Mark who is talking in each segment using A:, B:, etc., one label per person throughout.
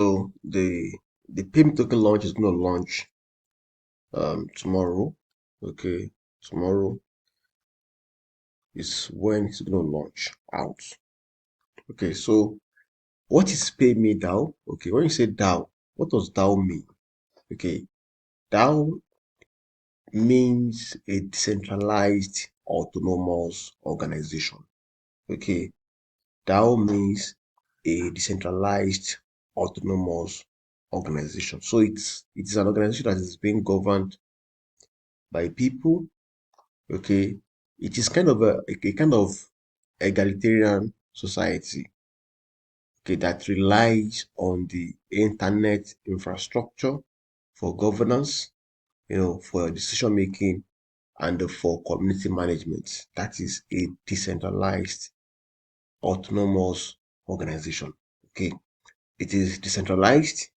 A: So the payment token launch is going to launch tomorrow. Okay, tomorrow is when it's going to launch out. Okay, so what is PaymeDAO? Okay, when you say DAO, what does DAO mean? Okay, DAO means a decentralized autonomous organization. Okay, DAO means a decentralized autonomous organization. So it's an organization that is being governed by people. Okay, it is kind of a kind of egalitarian society. Okay, that relies on the internet infrastructure for governance, for decision making and for community management. That is a decentralized autonomous organization. Okay, it is decentralized,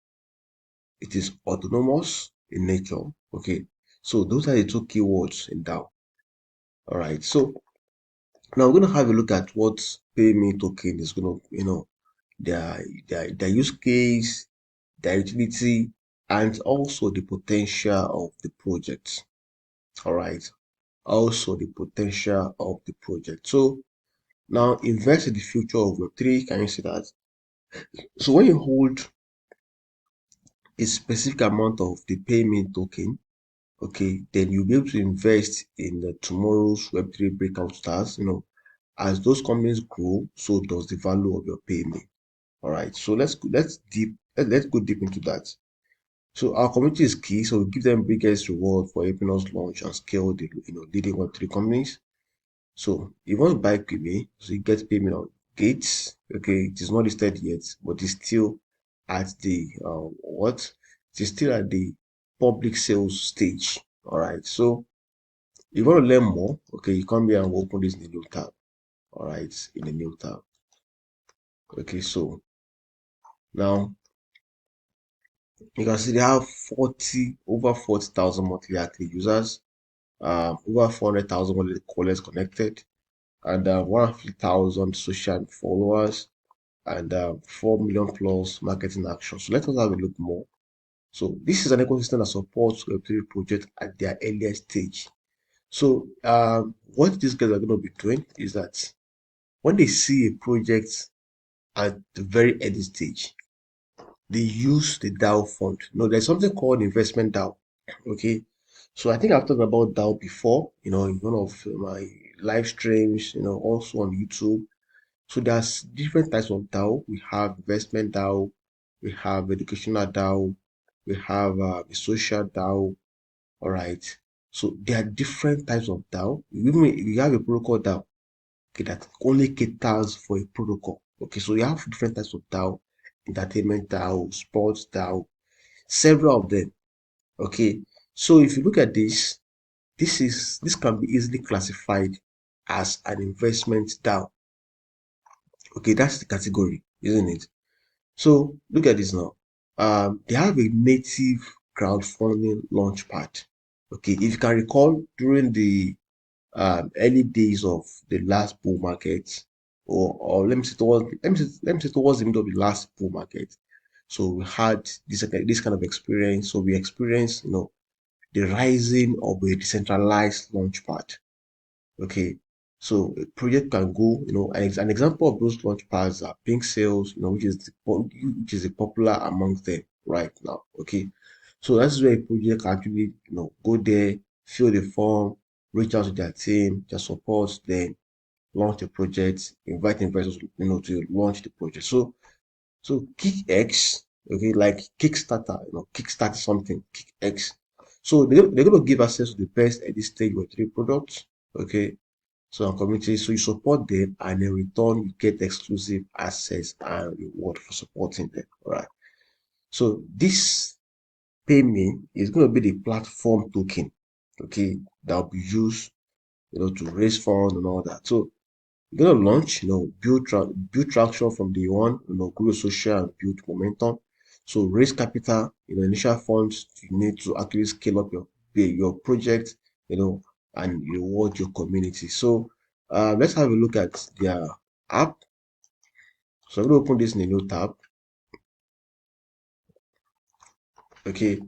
A: it is autonomous in nature. Okay, so those are the two keywords in DAO. All right, so now we're going to have a look at what PayMe token is going to, their use case, their utility, and also the potential of the project. All right, also the potential of the project. So now invest in the future of Web3. Can you see that? So when you hold a specific amount of the payment token, okay, then you'll be able to invest in the tomorrow's Web3 breakout stars. As those companies grow, so does the value of your payment. All right, so let's go deep into that. So our community is key, so we give them biggest reward for helping us launch and scale the leading Web3 companies. So if you want to buy Quibi, so you get payment on Gates. Okay, it is not listed yet, but it's still at the what? It is still at the public sales stage. All right. So if you want to learn more, okay, you come here and open this in a new tab. All right, in a new tab. Okay, so now you can see they have over 40,000 monthly active users, over 400,000 monthly callers connected, and 150,000 social followers, and 4 million plus marketing actions. So let us have a look more. So this is an ecosystem that supports Web3 projects at their earliest stage. So what these guys are going to be doing is that when they see a project at the very early stage, they use the DAO fund. There's something called investment DAO. Okay. So I think I've talked about DAO before, in one of my live streams, also on YouTube. So there's different types of DAO. We have investment DAO, we have educational DAO, we have a social DAO. All right. So there are different types of DAO. We have a protocol DAO, okay, that only caters for a protocol. Okay, so you have different types of DAO, entertainment DAO, sports DAO, several of them. Okay, so if you look at this can be easily classified as an investment DAO. Okay, that's the category, isn't it? So look at this now. They have a native crowdfunding launchpad. Okay, if you can recall during the early days of the last bull market, or let me say towards the middle of the last bull market. So we had this kind of experience. So we experienced, the rising of a decentralized launchpad. Okay, so a project can go, an example of those launch pads are Pinksales, which is a popular amongst them right now. Okay, so that's where a project can actually, go there, fill the form, reach out to their team, their support, then launch the project, invite investors, to launch the project. So KickX, okay, like Kickstarter, Kickstart something, KickX. So they're going to give access to the best at this stage with three products. Okay, so our community, so you support them, and in return, you get exclusive access and reward for supporting them. All right. So this payment is going to be the platform token, okay, that will be used, to raise funds and all that. So you're going to launch, build traction from day one, grow social and build momentum. So raise capital, initial funds you need to actually scale up your project, and reward your community. So let's have a look at their app. So I'm going to open this in a new tab. Okay,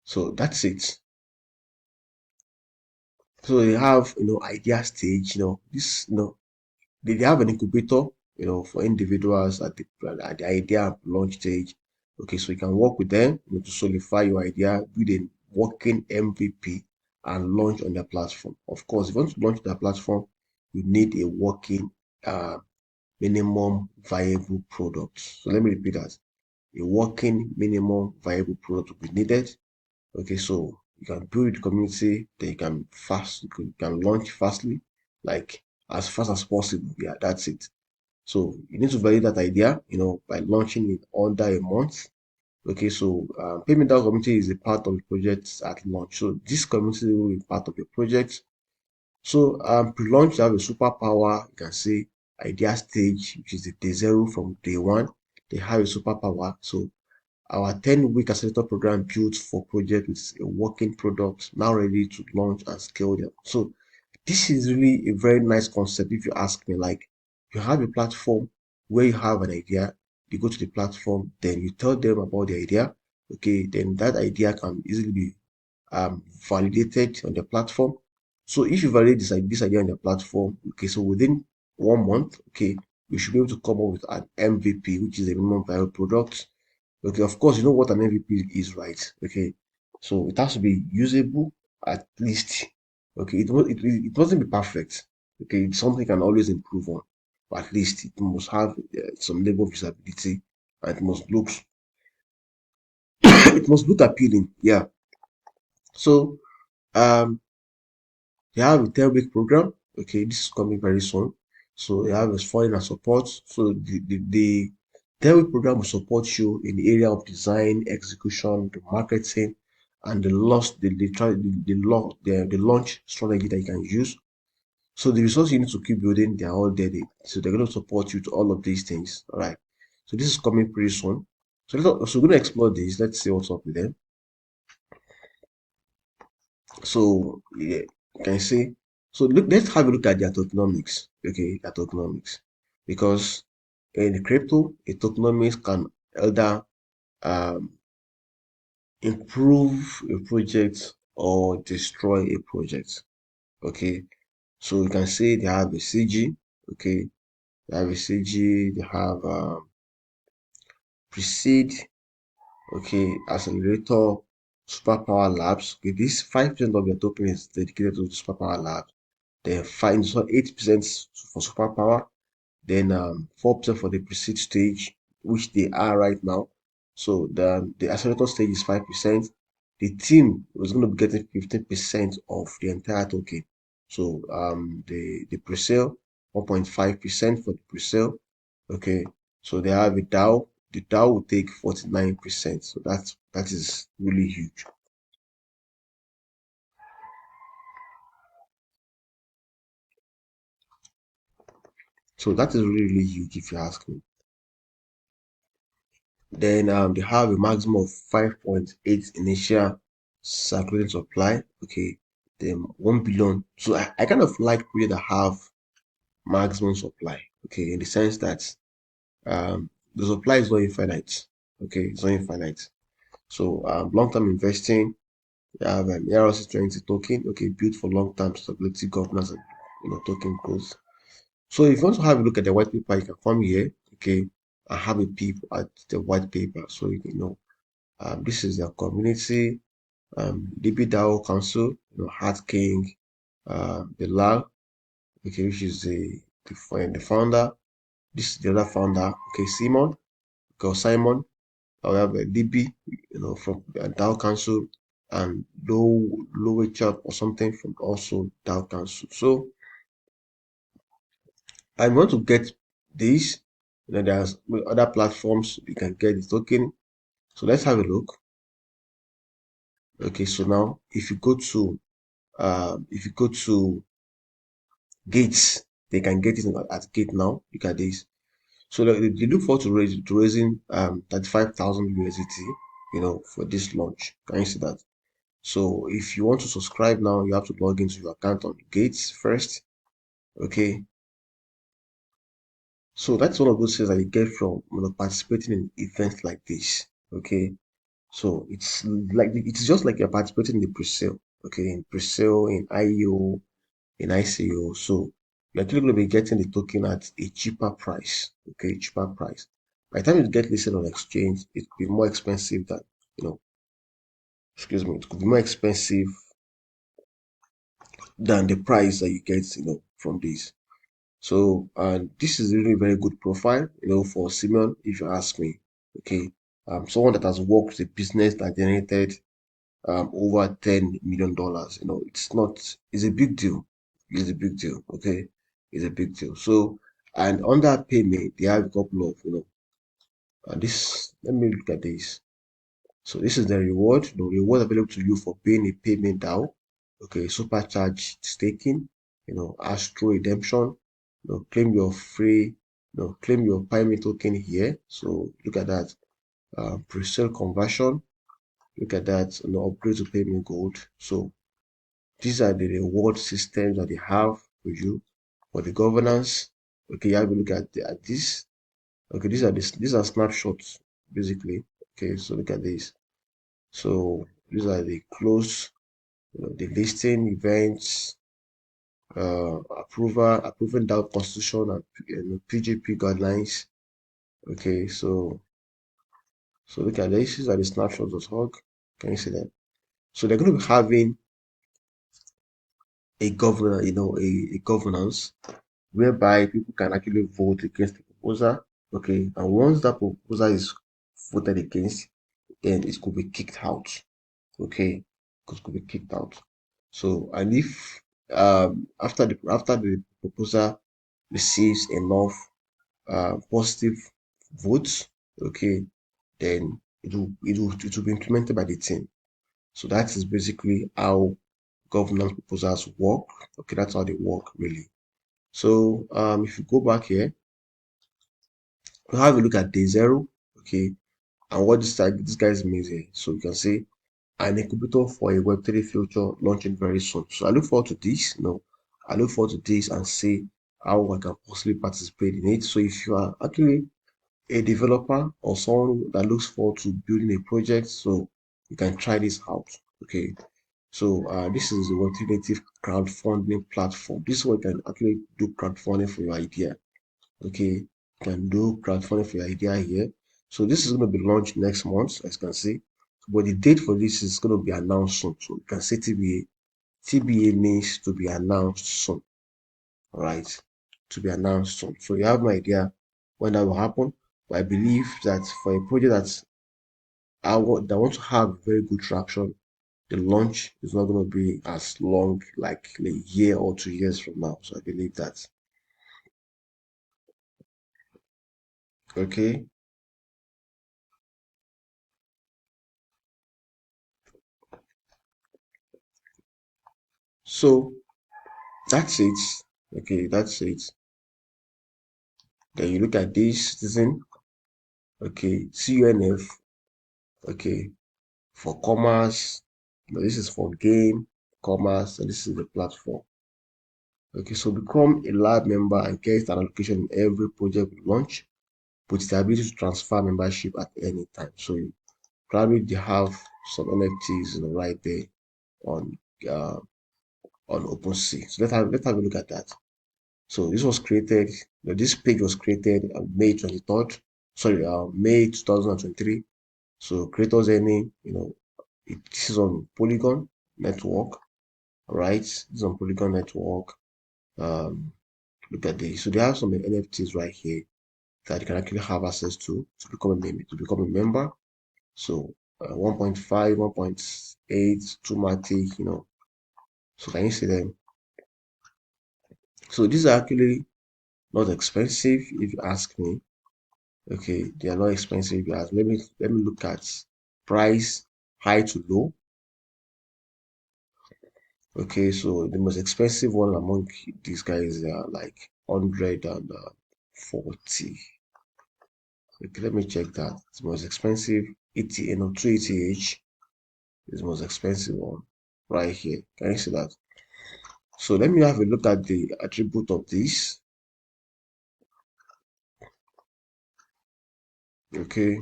A: so that's it. So they have, idea stage, this, they have an incubator, for individuals at the idea launch stage. Okay, so you can work with them, to solidify your idea, build a working MVP, and launch on their platform. Of course, if you want to launch their platform, you need a working minimum viable product. So let me repeat that. A working minimum viable product will be needed. Okay, so you can build the community, then you can launch fastly, like as fast as possible. Yeah, that's it. So you need to validate that idea, by launching it under a month. Okay, so PaymeDAO community is a part of the project at launch. So this community will be part of your project. So pre-launch, you have a superpower. You can say idea stage, which is the day zero from day one. They have a superpower. So our 10-week accelerator program built for project with a working product now ready to launch and scale them. So this is really a very nice concept if you ask me. Like, you have a platform where you have an idea, you go to the platform, then you tell them about the idea. Okay, then that idea can easily be validated on the platform. So if you validate this idea on the platform, okay, so within 1 month, okay, you should be able to come up with an MVP, which is a minimum viable product. Okay, of course, you know what an MVP is, right? Okay, so it has to be usable at least. Okay, it mustn't be perfect. Okay, it's something you can always improve on, but at least it must have some level of usability, and it must look it must look appealing. Yeah. So um they have a 10-week program. Okay, this is coming very soon. So they have a funding and support. So the 10-week program will support you in the area of design, execution, the marketing, and the launch strategy that you can use. So the resources you need to keep building, they are all there. So they're going to support you to all of these things. All right. So this is coming pretty soon. So we're going to explore this. Let's see what's up with them. So yeah, you can say, so let's have a look at their tokenomics. Okay, their tokenomics, because in the crypto, a tokenomics can either um, improve a project or destroy a project. Okay, so you can say they have a CG. Okay, they have a CG. They have precede. Okay, accelerator, superpower labs. Okay, this 5% of your token is dedicated to superpower labs. Then 8% for superpower, then 4% for the prestige stage, which they are right now. So the accelerator stage is 5%. The team was going to be getting 15% of the entire token. So the pre-sale 1.5% for the pre-sale. Okay, so they have a DAO. The DAO will take 49%. So that is really huge. So that is really, really huge if you ask me. Then they have a maximum of 5.8 initial circulating supply. Okay, then 1 billion. So I kind of like projects that have maximum supply. Okay, in the sense that the supply is not infinite. Okay, it's not infinite. So long-term investing, you have ERC20 token. Okay, built for long-term stability, governance, and token growth. So if you want to have a look at the white paper, you can come here. Okay, and have a peep at the white paper, so you can know. This is their community, DBDAO Council, Heart King, the LAG, okay, which is the founder. This is the other founder, okay, Simon, because Simon, we have a DB, from DAO Council, and Low Chap or something from also DAO Council. So I want to get this. There's other platforms you can get the token. So let's have a look. Okay, so now if you go to gates, they can get it at gate now. Look at this. So they look forward to raising 35,000 USDT, for this launch. Can you see that? So if you want to subscribe now, you have to log into your account on Gates first. Okay. So that's one of those things that you get from participating in events like this. Okay. So it's just like you're participating in the pre-sale, okay, in pre-sale, in IEO, in ICO. So you're actually going to be getting the token at a cheaper price, okay, cheaper price. By the time you get listed on exchange, it could be more expensive than, you know, excuse me, it could be more expensive than the price that you get, from this. So, and this is really very good profile, for Simeon, if you ask me. Okay, someone that has worked a business that generated over $10 million. It's a big deal. It's a big deal. Okay, it's a big deal. So, and under payment, they have a couple of, and this. Let me look at this. So this is the reward. The reward available to you for being a payment DAO. Okay, supercharged staking, Astro redemption, claim your free, claim your Pyme token here. So look at that. Pre-sale conversion. Look at that. Upgrade to payment gold. So these are the reward systems that they have for you for the governance. Okay, you have to look at this. Okay, these are snapshots basically. Okay, so look at this. So these are the close, the listing events, approving DAO constitution and PGP guidelines. Okay, so look at this. These are the snapshots.org. Can you see that? So they're going to be having a governor, a governance whereby people can actually vote against the proposal. Okay, and once that proposal is voted against, then it could be kicked out. Okay, could be kicked out. So, and if after the proposal receives enough positive votes, okay, then it will be implemented by the team. So that is basically how governance proposals work. Okay, that's how they work really. So if you go back here, we'll have a look at day zero, okay, and what this guys means here. So you can see an incubator for a Web3 future launching very soon. So I look forward to this, I look forward to this and see how I can possibly participate in it. So if you are actually a developer or someone that looks forward to building a project, so you can try this out. Okay. So this is the Web3 native crowdfunding platform. This is what you can actually do crowdfunding for your idea. Okay, you can do crowdfunding for your idea here. So this is going to be launched next month, as you can see. But the date for this is going to be announced soon. So you can say TBA. TBA means to be announced soon. All right, to be announced soon. So you have no idea when that will happen. But I believe that for a project that want to have very good traction, the launch is not going to be as long, like a year or 2 years from now. So I believe that. Okay, so that's it. Okay, that's it. Then you look at this citizen. Okay, CUNF. Okay, for commerce. This is for game, commerce, and this is the platform. Okay, so become a lab member and get an allocation in every project we launch with the ability to transfer membership at any time. So you probably have some NFTs, right there on uh, on OpenSea. So let's have a look at that. So this was created, this page was created on May 23rd, sorry, May 2023. So creators earning, this is on Polygon network, right? This is on Polygon network. Um, Look at this. So they have some NFTs right here that you can actually have access to become a member. So 1.5, 1.8, 2 Matic, So can you see them? So these are actually not expensive if you ask me. Okay, they are not expensive if you ask. Let me look at price high to low. Okay, so the most expensive one among these guys are like 140. Okay, let me check that. The most expensive ETH, 2 ETH is the most expensive one right here. Can you see that? So let me have a look at the attribute of this. Okay,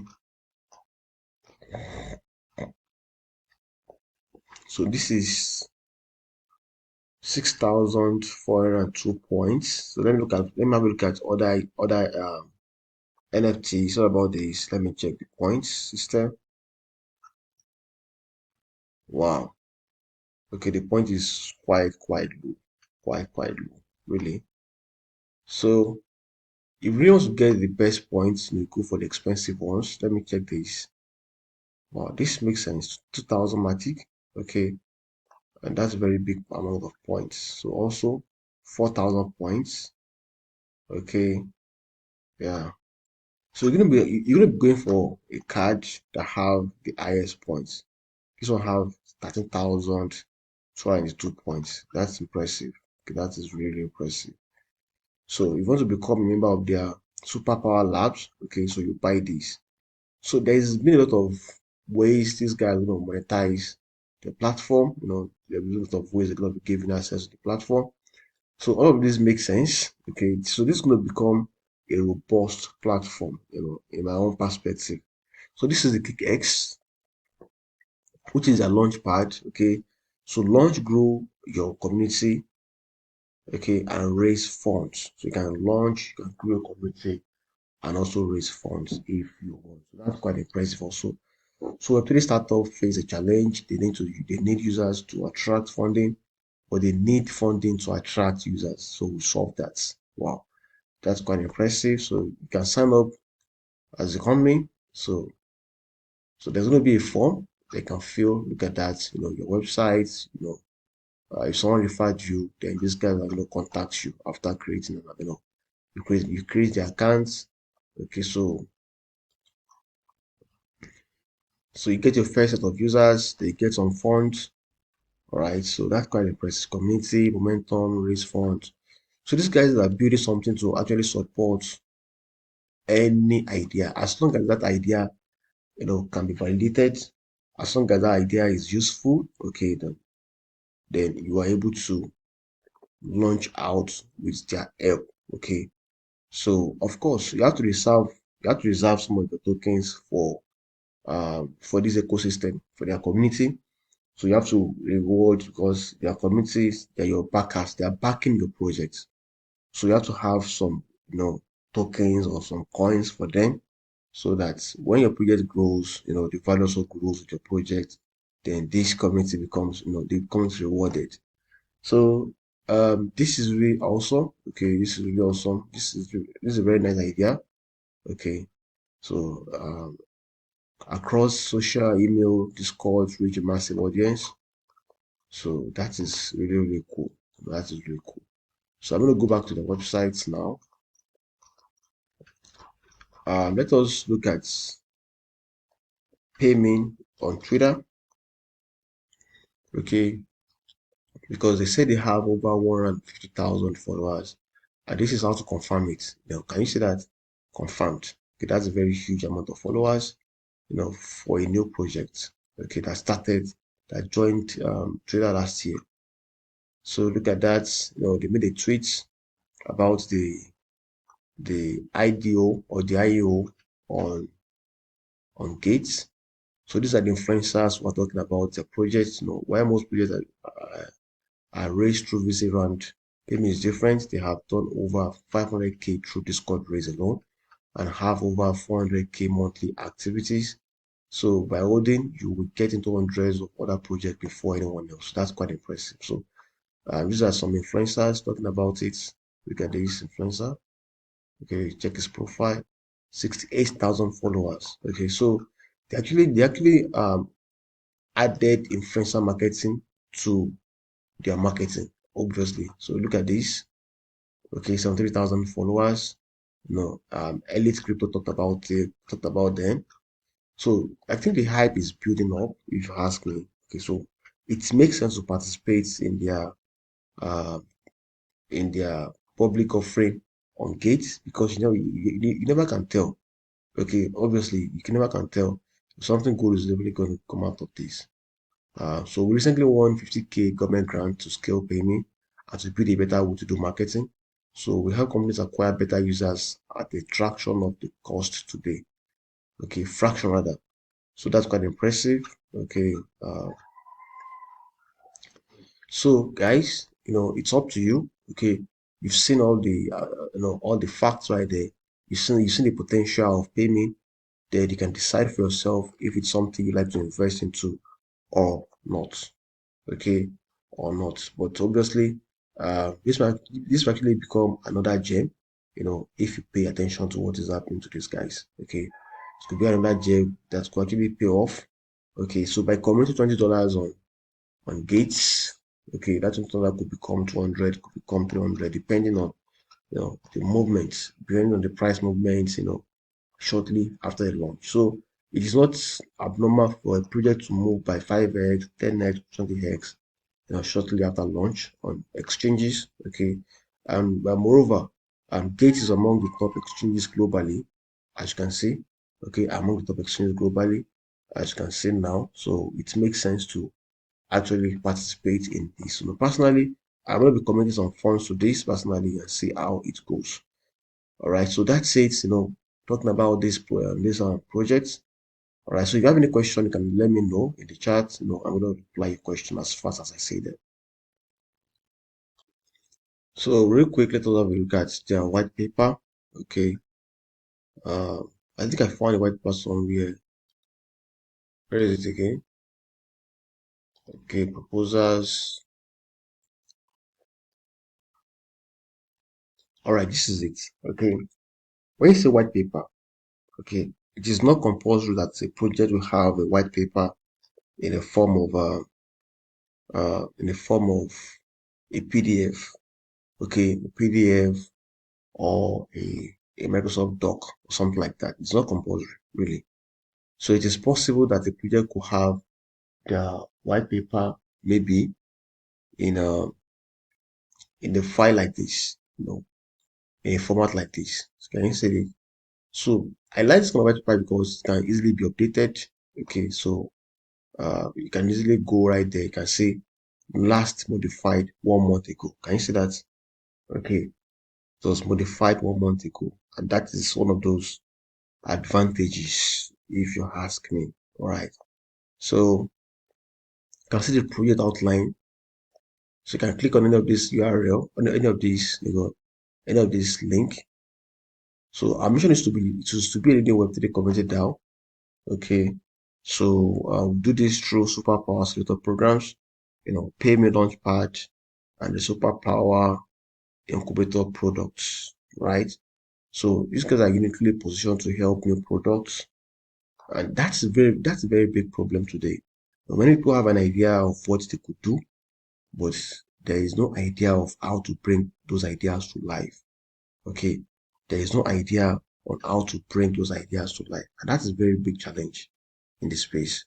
A: So this is 6,402 points. So let me have a look at other NFTs. So about this, let me check the points system. Wow. Okay, the point is quite low. Quite low, really. So if you want to get the best points, you go for the expensive ones. Let me check this. Wow, this makes sense. 2,000 Matic. Okay, and that's a very big amount of points. So also 4,000 points. Okay, yeah. So you're gonna be going for a card that have the highest points. This one have 13,202 points. That's impressive. Okay, that is really impressive. So if you want to become a member of their superpower labs, okay, so you buy this. So there's been a lot of ways this guy monetize the platform. There's a lot of ways they're gonna be giving access to the platform. So all of this makes sense. Okay, so this is gonna become a robust platform, in my own perspective. So this is the KickX, which is a launch pad. Okay, so launch, grow your community, okay, and raise funds. So you can launch, you can grow your community, and also raise funds if you want. So that's quite impressive also. So Web3 startup face a challenge. They need users to attract funding, but they need funding to attract users. So we solve that. Wow, that's quite impressive. So you can sign up as a company. So there's going to be a form they can fill. Look at that. Your website. If someone referred you, then this guy will contact you after creating. You create the accounts. Okay, so you get your first set of users. They get some funds. All right, so that's quite impressive. Community momentum, raise funds. So these guys are building something to actually support any idea, as long as that idea can be validated, as long as that idea is useful. Okay, then you are able to launch out with their help. Okay, so of course you have to reserve some of the tokens for this ecosystem, for their community. So you have to reward, because their communities, they're your backers, they are backing your project. So you have to have some, tokens or some coins for them, so that when your project grows, the value also grows with your project. Then this community becomes, they becomes rewarded. So this is really awesome. Okay, this is really awesome. This is a very nice idea. Okay, so across social, email, Discord, reach a massive audience. So that is really cool. That is really cool. So I'm going to go back to the website now. Let us look at PayMe on Twitter. Okay, because they say they have over 150,000 followers, and this is how to confirm it. Can you see that? Confirmed. Okay, that's a very huge amount of followers, for a new project. Okay, that joined Twitter last year. So look at that. They made a tweet about the IDO or the IEO on Gates. So these are the influencers who are talking about the projects. Why most projects are raised through VC round. Payment is different. They have done over 500K through Discord raise alone, and have over 400K monthly activities. So by holding, you will get into hundreds of other projects before anyone else. That's quite impressive. So these are some influencers talking about it. Look at this influencer. Okay, check his profile. 68,000 followers. Okay, so they actually added influencer marketing to their marketing, obviously. So look at this. Okay, 73,000 followers. Elite Crypto talked about them. So I think the hype is building up, if you ask me. Okay, so it makes sense to participate uh in their public offering on Gates, because you never can tell. Okay, obviously you can never can tell if something good is really going to come out of this. So we recently won 50K government grant to scale payment and to build a better way to do marketing. So we help companies acquire better users at a fraction of the cost today. Okay, fraction rather. So that's quite impressive. Okay, So guys, it's up to you. Okay, you've seen all the all the facts right there. You've seen the potential of payment. Then you can decide for yourself if it's something you like to invest into or not. Okay, or not. But obviously, this will actually become another gem. If you pay attention to what is happening to these guys. Okay, it could be another gem that could actually pay off. Okay, so by committing $20 on gates, okay, that $20 could become 200, could become 300, depending on the movements, depending on the price movements, shortly after the launch. So it is not abnormal for a project to move by 5x, 10x, 20x, shortly after launch on exchanges. Okay, and moreover, Gate is among the top exchanges globally, as you can see. Okay, among the top exchanges globally, as you can see now. So it makes sense to actually participate in this. Personally, I'm going to be committing some funds to this personally and see how it goes. All right, so that's it. Talking about this project. All right, so if you have any question, you can let me know in the chat. I'm going to reply your question as fast as I say them. So real quick, let us have a look at their white paper. Okay, uh, I think I found a white paper somewhere. Where is it again? Okay, proposals. All right, this is it. Okay, when you say white paper, okay, it is not compulsory that a project will have a white paper in a form of a PDF. Okay, a PDF or a Microsoft Doc or something like that. It's not compulsory, really. So it is possible that a project could have the white paper maybe in a in a file like this, in a format like this. So can you see it? So I like this kind of white paper because it can easily be updated. Okay, so you can easily go right there. You can say last modified 1 month ago. Can you see that? Okay, it was modified 1 month ago, and that is one of those advantages, if you ask me. All right, so you can see the project outline. So you can click on any of this URL, on any of these, any of this link. So our mission is to be a leading Web3 community DAO. Okay, so we do this through superpower accelerator programs, PayMe Launchpad, and the superpower incubator products, right? So these guys are uniquely positioned to help new products, and that's a very big problem today. Many people have an idea of what they could do, but there is no idea of how to bring those ideas to life. Okay, there is no idea on how to bring those ideas to life, and that is a very big challenge in this space.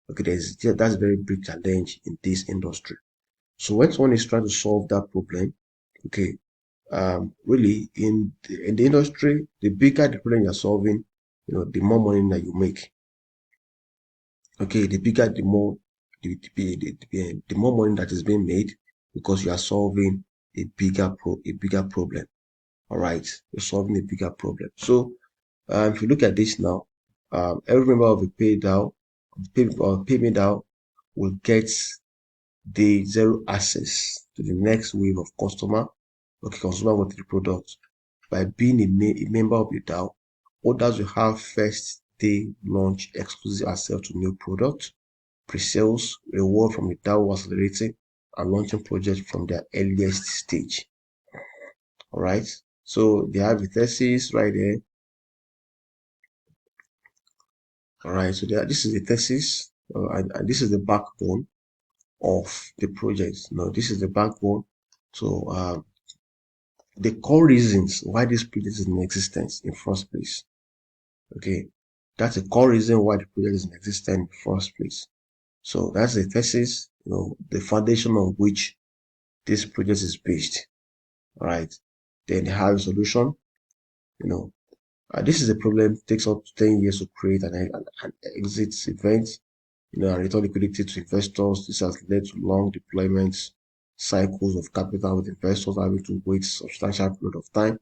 A: Okay, that's a very big challenge in this industry. So when someone is trying to solve that problem, okay, really in the industry, the bigger the problem you're solving, the more money that you make. Okay, the bigger, the more money that is being made because you are solving a bigger problem. All right, you're solving a bigger problem. So if you look at this now, every member of the PaymeDAO will get the zero access to the next wave of consumer with the product. By being a member of the DAO, others will have first day launch exclusive access to new products, pre-sales, reward from the DAO accelerating, and launching projects from their earliest stage. All right, so they have the thesis right there. All right, so this is the thesis, and this is the backbone of the project. This is the backbone. So the core reasons why this project is in existence in first place. Okay, that's the core reason why the project is in existence in first place. So that's the thesis, the foundation on which this project is based. All right, then they have a solution. This is a problem. It takes up to 10 years to create an exit event. And return liquidity to investors. This has led to long deployment cycles of capital, with investors having to wait substantial period of time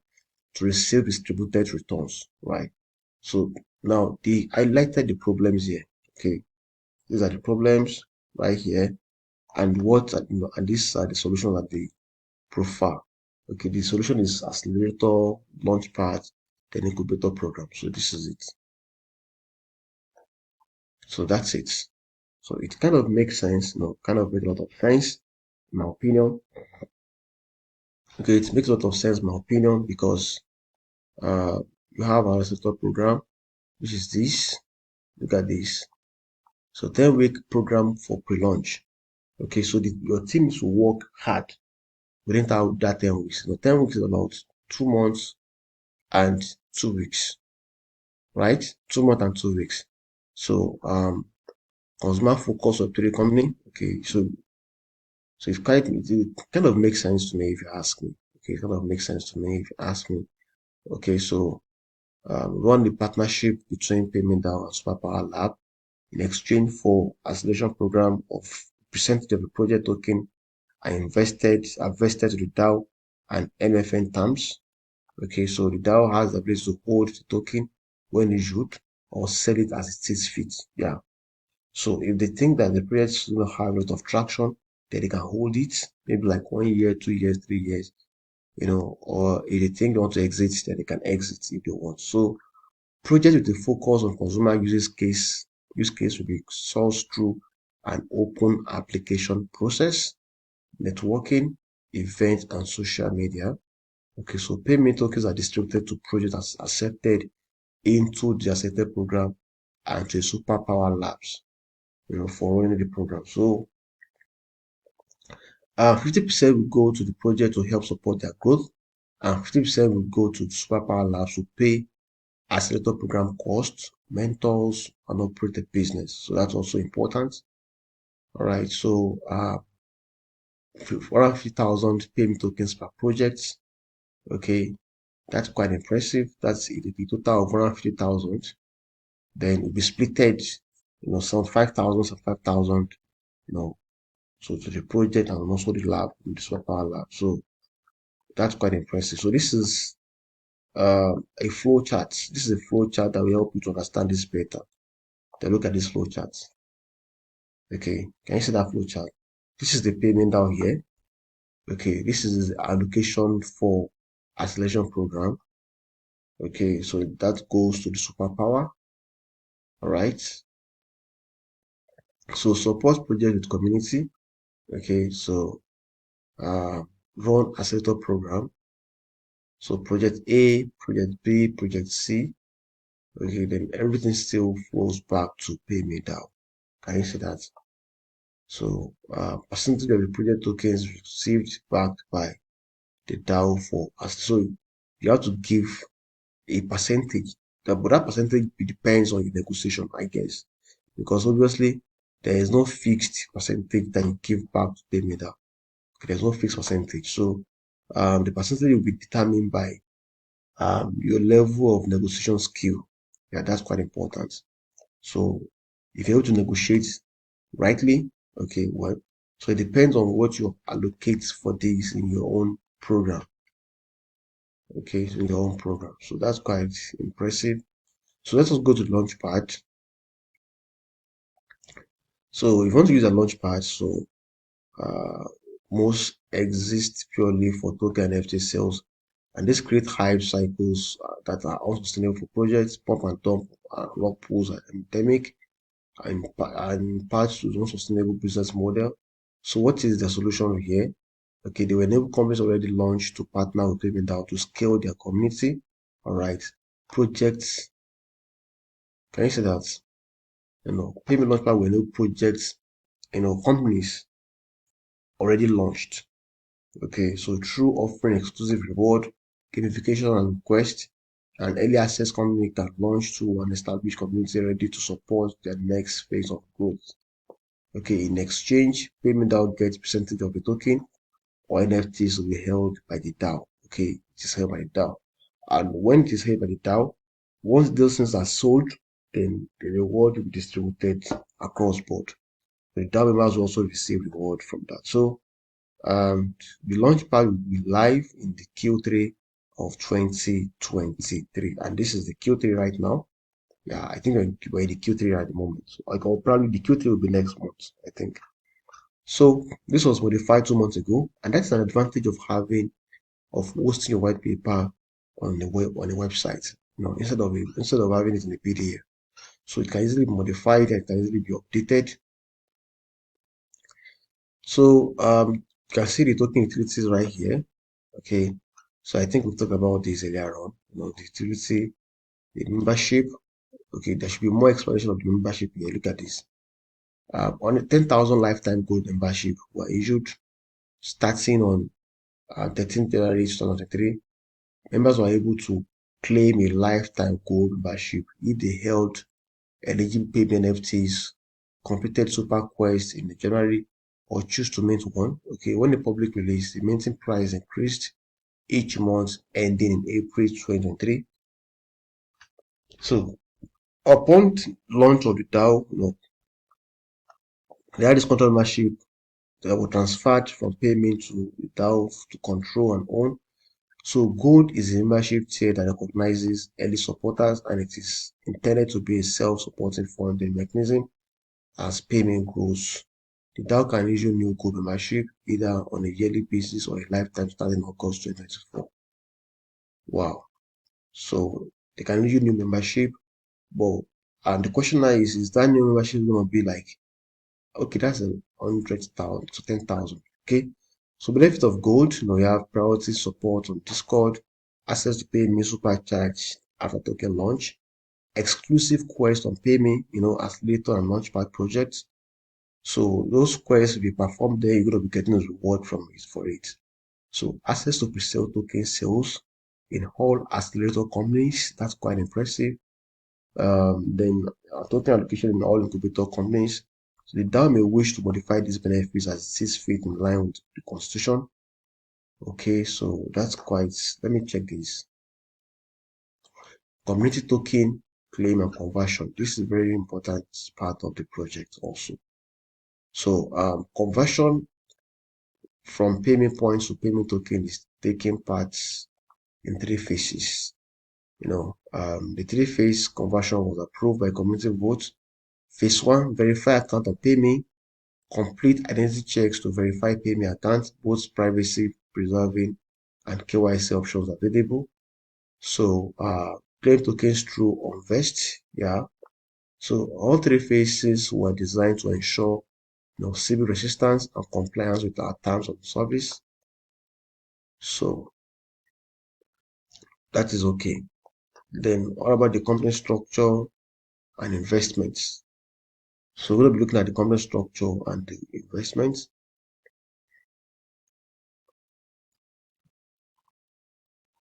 A: to receive distributed returns, right? So now I highlighted the problems here. Okay, these are the problems right here. and what and these are the solutions that they prefer. Okay, the solution is accelerator, launchpad, then incubator program. So this is it. So that's it. So it kind of makes sense, kind of makes a lot of sense, in my opinion. Okay, it makes a lot of sense, in my opinion, because you have our accelerator program, which is this. Look at this. So 10-week program for pre-launch. Okay, so your teams will work hard within that 10 weeks. 10 weeks is about 2 months and 2 weeks, right? 2 months and 2 weeks. So consumer focus of trading company. Okay, so it kind of makes sense to me if you ask me. Okay, it kind of makes sense to me if you ask me. Okay, so run the partnership between PaymeDAO and Superpower Lab in exchange for acceleration program of percentage of the project token I invested to the DAO and MFN terms. Okay, so the DAO has the ability to hold the token when issued or sell it as it sees fit. Yeah. So if they think that the project will have a lot of traction, then they can hold it maybe like 1 year, 2 years, 3 years, or if they think they want to exit, then they can exit if they want. So projects with a focus on consumer use case will be sourced through an open application process, networking, events, and social media. Okay, so payment tokens are distributed to projects as accepted into the accepted program and to Superpower Labs, for running the program. So 50% will go to the project to help support their growth, and 50% will go to the Superpower Labs to pay accelerator program costs, mentors, and operate the business. So that's also important. All right, so 450,000 payment tokens per project. Okay, that's quite impressive. That's the total of 150,000. Then it will be splitted, 75,000, 75,000, so to the project and also the lab, the Superpower Lab. So that's quite impressive. So this is a flow chart. This is a flow chart that will help you to understand this better. Then look at this flow chart. Okay, can you see that flow chart? This is the payment down here. Okay, this is the allocation for acceleration program. Okay, so that goes to the Superpower. All right. So support project with community. Okay, so run accelerator program. So project A, project B, project C. Okay, then everything still flows back to PaymeDAO. Can you see that? So percentage of the project tokens received back by the DAO for us. So you have to give a percentage. But that percentage depends on your negotiation, I guess. Because obviously there is no fixed percentage that you give back to PaymeDAO. Okay, there's no fixed percentage. So the percentage will be determined by your level of negotiation skill. Yeah, that's quite important. So if you're able to negotiate rightly, okay, well, so it depends on what you allocate for this in your own program. Okay, so in your own program. So that's quite impressive. So let's just go to the Launchpad. So if you want to use a Launchpad, so most exist purely for token NFT sales, and this create hype cycles that are unsustainable for projects, pump and dump, log pools are endemic, and parts to the unsustainable business model. So what is the solution here? Okay, they will enable companies already launched to partner with PaymeDAO to scale their community. All right, projects. Can you say that? Payment Launchpad will enable projects, companies already launched. Okay, so through offering exclusive reward, gamification and quest, and early access company can launch to an established community ready to support their next phase of growth. Okay, in exchange, PaymeDAO gets percentage of the token or NFTs will be held by the DAO. Okay, it is held by the DAO. And when it is held by the DAO, once those things are sold, then the reward will be distributed across board. The DAO members will also receive reward from that. So the Launchpad will be live in the Q3 of 2023. And this is the Q3 right now. Yeah, I think we're in the Q3 at the moment. So probably the Q3 will be next month, I think. So this was modified 2 months ago, and that's an advantage of hosting your white paper on the website. Instead of having it in a PDF. So it can easily be modified and it can easily be updated. So you can see the token utilities right here. Okay. So I think we talked about this earlier on. The utility, the membership. Okay, there should be more explanation of the membership here. Look at this. On a 10,000 lifetime gold membership were issued starting on 13th January 2023. Members were able to claim a lifetime gold membership if they held eligible payment NFTs, completed super quests in January, or choose to mint one. Okay, when the public release, the minting price increased each month ending in April 2023. So upon launch of the DAO, they had this control membership that were transferred from payment to the DAO to control and own. So gold is a membership tier that recognizes early supporters, and it is intended to be a self-supporting funding mechanism as payment grows. The DAO can issue new gold membership either on a yearly basis or a lifetime starting August 2024. Wow. So they can issue new membership, and the question now is that new membership going to be like, okay, that's 100,000 to 10,000. Okay. So benefit of gold, you have priority support on Discord, access to pay me super charge after token launch, exclusive quest on pay me, accelerator and launchpad projects. So those quests will be performed there, you're going to be getting a reward from it for it. So access to pre-sale token sales in all accelerator companies, that's quite impressive. Then token allocation in all incubator companies. So the DAO may wish to modify these benefits as it sees fit in line with the constitution. Okay, so that's quite, let me check this. Community token claim and conversion. This is a very important part of the project also. So conversion from payment points to payment token is taking part in 3 phases. The 3-phase conversion was approved by community vote. Phase 1, verify account and pay me. Complete identity checks to verify pay me accounts, both privacy preserving and KYC options available. So claim tokens through Onvest. Yeah. So all 3 phases were designed to ensure civil resistance and compliance with our terms of service. So that is okay. Then what about the company structure and investments? So we're going to be looking at the company structure and the investments.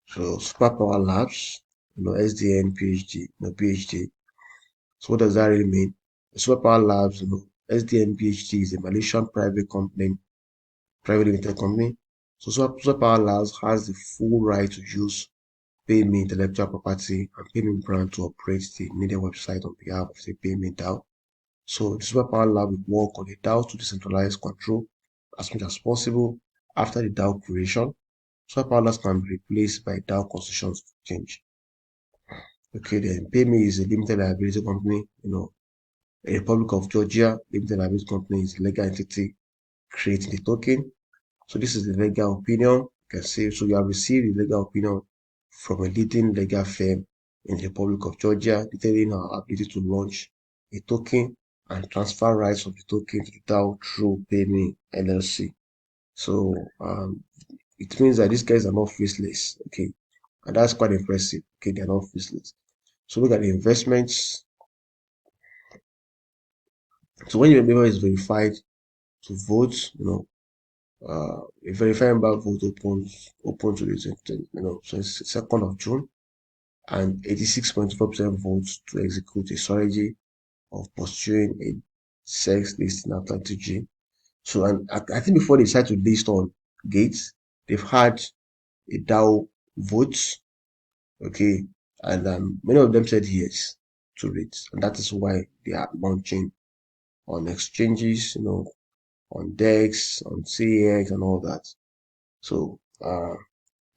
A: So Superpower Labs, SDN, PhD. So what does that really mean? Superpower Labs, SDN PhD is a Malaysian private limited company. So Superpower Labs has the full right to use PayMe intellectual property and PayMe brand to operate the needed website on behalf of the PaymeDAO. So the Superpower Lab will work on the DAO to decentralize control as much as possible after the DAO creation. Superpower Labs can be replaced by DAO constitutions change. Okay, then PayMe is a limited liability company. A Republic of Georgia limited liability company is a legal entity creating the token. So this is the legal opinion. You can see, so you have received the legal opinion from a leading legal firm in the Republic of Georgia, detailing our ability to launch a token and transfer rights of the token to the DAO through PayMe LLC. So it means that these guys are not faceless, okay, and that's quite impressive. Okay, they're not faceless. So look at the investments. So when your member is verified to vote, a verified member vote open to the 2nd of June, and 86.4% votes to execute a strategy of pursuing a sex listing after 2G. So, and I think before they decide to list on Gates, they've had a DAO votes, okay, and many of them said yes to it, and that is why they are launching on exchanges, on DEX, on CEX, and all that. So,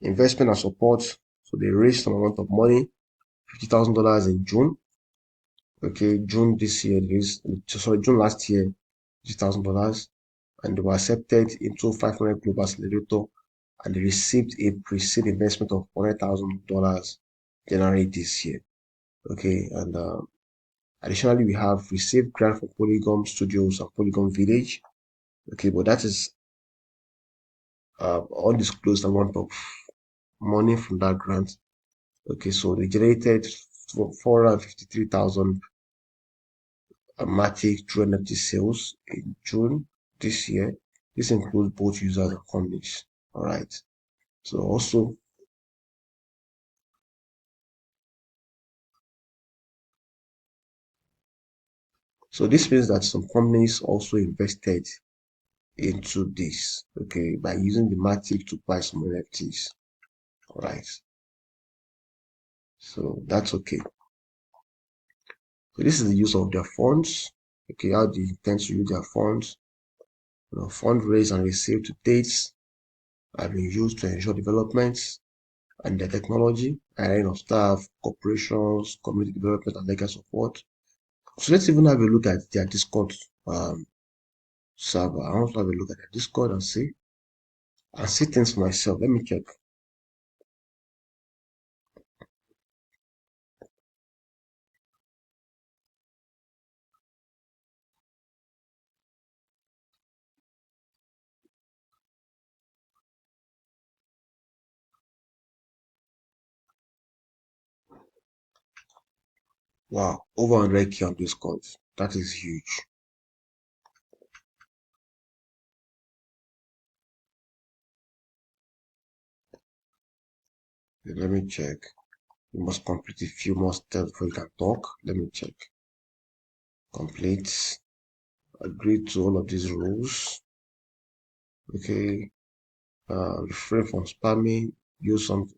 A: investment and support. So they raised some amount of money, $50,000 in June. Okay, June this year, June last year, $50,000. and they were accepted into 500 Global Accelerator, and they received a pre-seed investment of $100,000 January this year. Okay, and additionally, we have received grant from Polygon Studios and Polygon Village. Okay, but that is undisclosed amount of money from that grant. Okay, so they generated 453,000 Matic through NFT sales in June this year. This includes both users and companies. All right. So also, so this means that some companies also invested into this, okay, by using the Matic to buy some NFTs. All right. So that's okay. So this is the use of their funds. Okay, how they intend to use their funds. Fundraise and receive to dates have been used to ensure developments and the technology, hiring of staff, corporations, community development, and legal support. So let's even have a look at their Discord server. I want to have a look at their Discord and see things for myself. Let me check. Wow, over 100K on Discord. That is huge. Let me check. You must complete a few more steps before you can talk. Let me check. Complete. Agree to all of these rules. Okay. Refrain from spamming. Use some,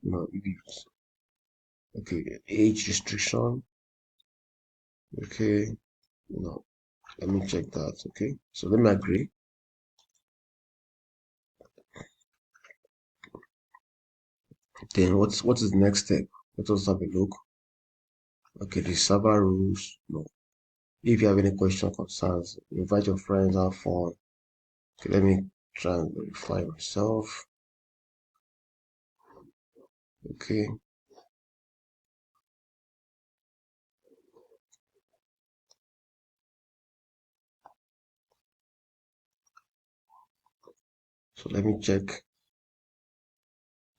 A: okay. Age restriction. Okay. Let me check that. Okay. So let me agree. Then what is the next step? Let us have a look. Okay, the server rules. No. If you have any question concerns, invite your friends, have fun. Okay, let me try and verify myself. Okay. So let me check.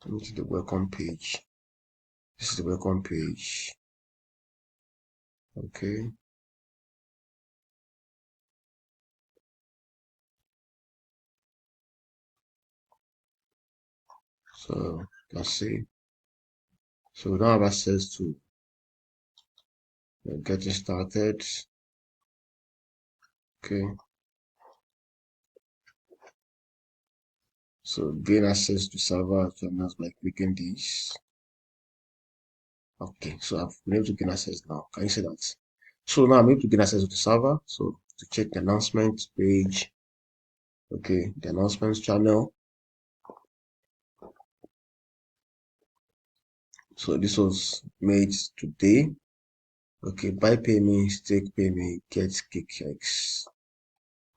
A: Let me see the welcome page. This is the welcome page. Okay. So let's see. So we don't have access to getting started. Okay. So gain access to server channels by clicking this. Okay, so I've been able to gain access now. Can you see that? So now I'm able to gain access to the server. So to check the announcement page. Okay, the announcements channel. So this was made today. Okay, buy pay me, stake pay me, get kickbacks.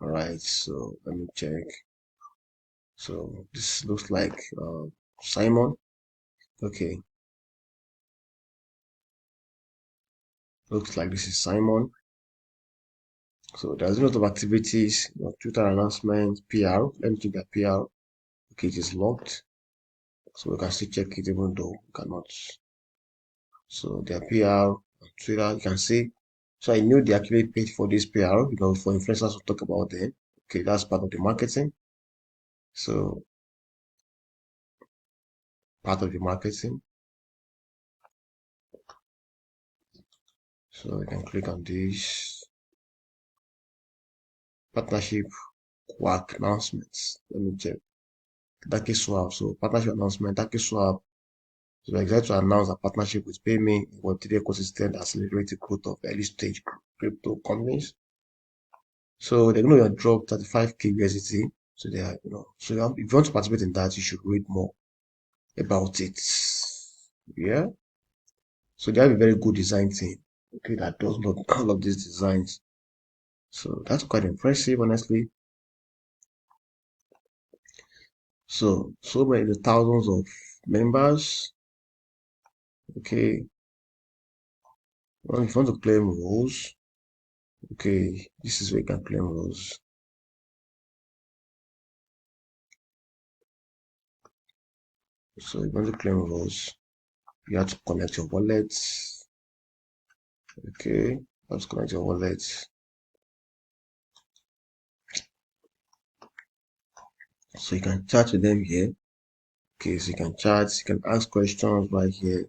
A: All right, so let me check. So this looks like Simon. Okay, looks like this is Simon. So there's a lot of activities, Twitter announcements, PR. Let me check that PR. Okay, it is locked. So we can still check it even though we cannot. So their PR on Twitter, you can see. So I knew they actually paid for this PR, for influencers to talk about them. Okay, that's part of the marketing. So part of the marketing. So I can click on this partnership work announcements. Let me check. Taki Swap. So partnership announcement, Taki Swap. So we're excited to announce a partnership with PayMe in Web3 ecosystem that accelerates the growth of early stage crypto companies. So they're going to drop 35K USDT. So they are, so if you want to participate in that, you should read more about it. Yeah. So they have a very good design team. Okay, that does not all of these designs. So that's quite impressive, honestly. So many the thousands of members. Okay, well, if you want to claim roles, okay, this is where you can claim roles. So if you want to claim roles, you have to connect your wallet. Okay, you have to connect your wallet. So you can chat with them here. Okay, so you can chat, you can ask questions right here.